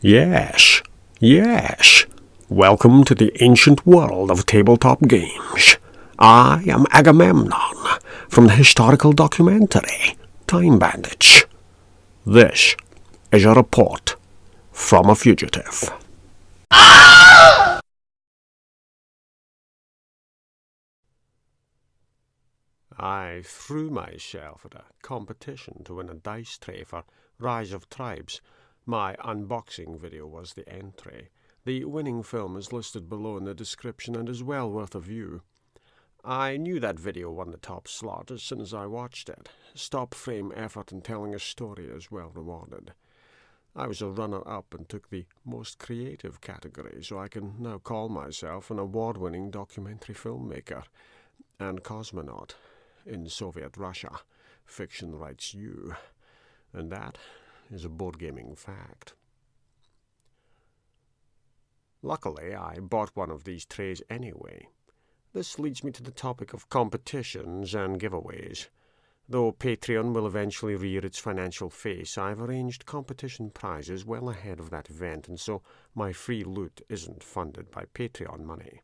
Yes, yes. Welcome to the ancient world of tabletop games. I am Agamemnon from the historical documentary Time Bandits. This is a report from a fugitive. I threw myself at a competition to win a dice tray for Rise of Tribes. My unboxing video was the entry. The winning film is listed below in the description and is well worth a view. I knew that video won the top slot as soon as I watched it. Stop frame effort in telling a story is well rewarded. I was a runner-up and took the most creative category, so I can now call myself an award-winning documentary filmmaker and cosmonaut in Soviet Russia. Fiction writes you, and that is a board gaming fact. Luckily, I bought one of these trays anyway. This leads me to the topic of competitions and giveaways. Though Patreon will eventually rear its financial face, I've arranged competition prizes well ahead of that event, and so my free loot isn't funded by Patreon money.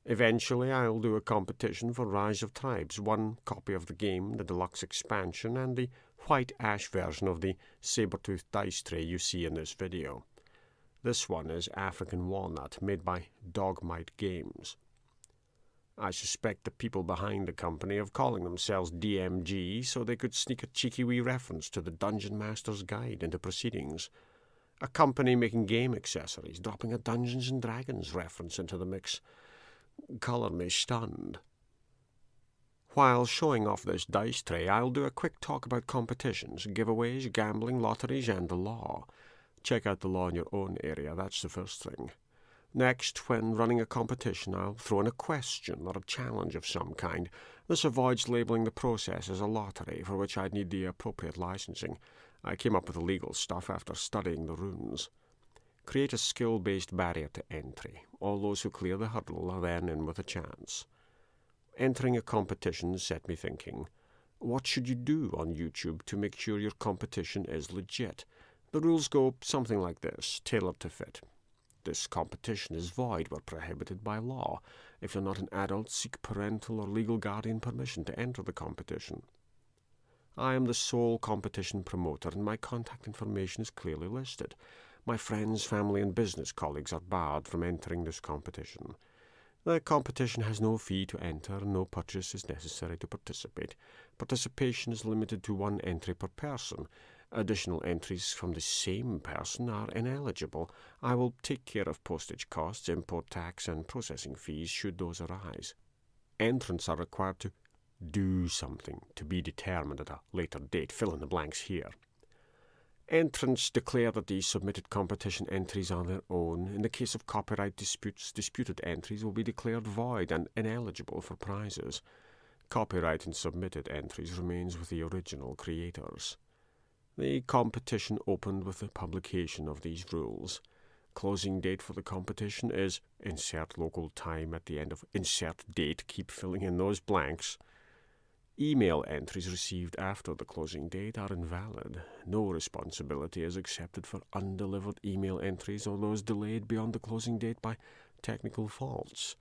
Eventually, I'll do a competition for Rise of Tribes, one copy of the game, the deluxe expansion, and the white ash version of the saber-tooth dice tray you see in this video. This one is African Walnut, made by Dogmite Games. I suspect the people behind the company of calling themselves DMG so they could sneak a cheeky wee reference to the Dungeon Master's Guide into proceedings. A company making game accessories, dropping a Dungeons & Dragons reference into the mix. Colour me stunned. While showing off this dice tray, I'll do a quick talk about competitions, giveaways, gambling, lotteries, and the law. Check out the law in your own area, that's the first thing. Next, when running a competition, I'll throw in a question or a challenge of some kind. This avoids labelling the process as a lottery, for which I'd need the appropriate licensing. I came up with the legal stuff after studying the runes. Create a skill-based barrier to entry. All those who clear the hurdle are then in with a chance. Entering a competition set me thinking. What should you do on YouTube to make sure your competition is legit? The rules go something like this, tailored to fit. This competition is void where prohibited by law. If you're not an adult, seek parental or legal guardian permission to enter the competition. I am the sole competition promoter, and my contact information is clearly listed. My friends, family, and business colleagues are barred from entering this competition. The competition has no fee to enter, and no purchase is necessary to participate. Participation is limited to one entry per person. Additional entries from the same person are ineligible. I will take care of postage costs, import tax, and processing fees should those arise. Entrants are required to do something, to be determined at a later date. Fill in the blanks here. Entrants declare that the submitted competition entries are their own. In the case of copyright disputes, disputed entries will be declared void and ineligible for prizes. Copyright in submitted entries remains with the original creators. The competition opened with the publication of these rules. Closing date for the competition is insert local time at the end of insert date. Keep filling in those blanks. Email entries received after the closing date are invalid. No responsibility is accepted for undelivered email entries or those delayed beyond the closing date by technical faults.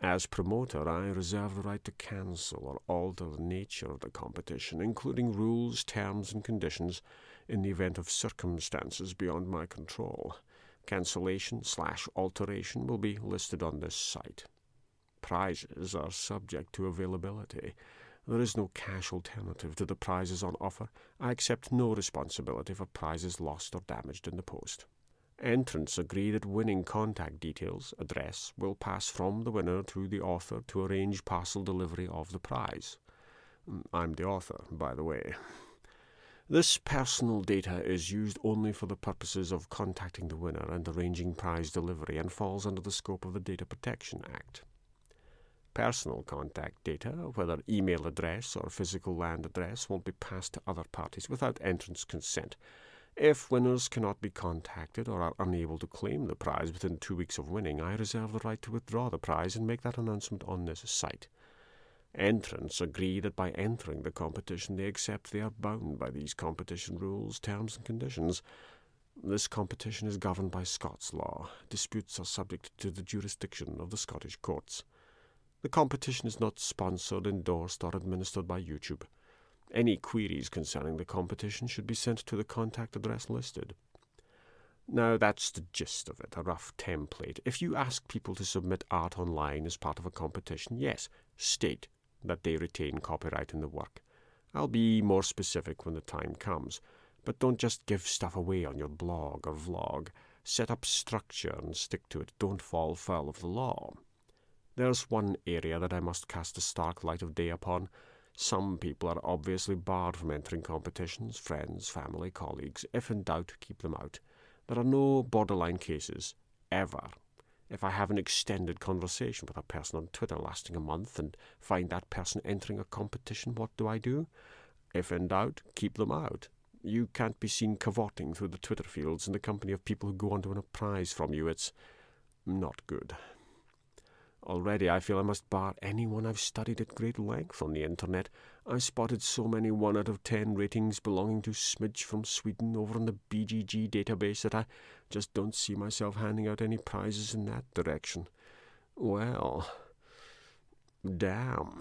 As promoter, I reserve the right to cancel or alter the nature of the competition, including rules, terms, and conditions, in the event of circumstances beyond my control. Cancellation/alteration will be listed on this site. Prizes are subject to availability. There is no cash alternative to the prizes on offer. I accept no responsibility for prizes lost or damaged in the post. Entrants agree that winning contact details, address, will pass from the winner to the author to arrange parcel delivery of the prize. I'm the author, by the way. This personal data is used only for the purposes of contacting the winner and arranging prize delivery and falls under the scope of the Data Protection Act. Personal contact data, whether email address or physical land address, won't be passed to other parties without entrants' consent. If winners cannot be contacted or are unable to claim the prize within 2 weeks of winning, I reserve the right to withdraw the prize and make that announcement on this site. Entrants agree that by entering the competition they accept they are bound by these competition rules, terms, and conditions. This competition is governed by Scots law. Disputes are subject to the jurisdiction of the Scottish courts. The competition is not sponsored, endorsed, or administered by YouTube. Any queries concerning the competition should be sent to the contact address listed. Now, that's the gist of it, a rough template. If you ask people to submit art online as part of a competition, yes, state that they retain copyright in the work. I'll be more specific when the time comes, but don't just give stuff away on your blog or vlog. Set up structure and stick to it. Don't fall foul of the law. There's one area that I must cast a stark light of day upon. Some people are obviously barred from entering competitions, friends, family, colleagues. If in doubt, keep them out. There are no borderline cases, ever. If I have an extended conversation with a person on Twitter lasting a month and find that person entering a competition, what do? If in doubt, keep them out. You can't be seen cavorting through the Twitter fields in the company of people who go on to win a prize from you. It's not good. Already I feel I must bar anyone I've studied at great length on the internet. I've spotted so many 1 out of 10 ratings belonging to Smidge from Sweden over on the BGG database that I just don't see myself handing out any prizes in that direction. Well, damn.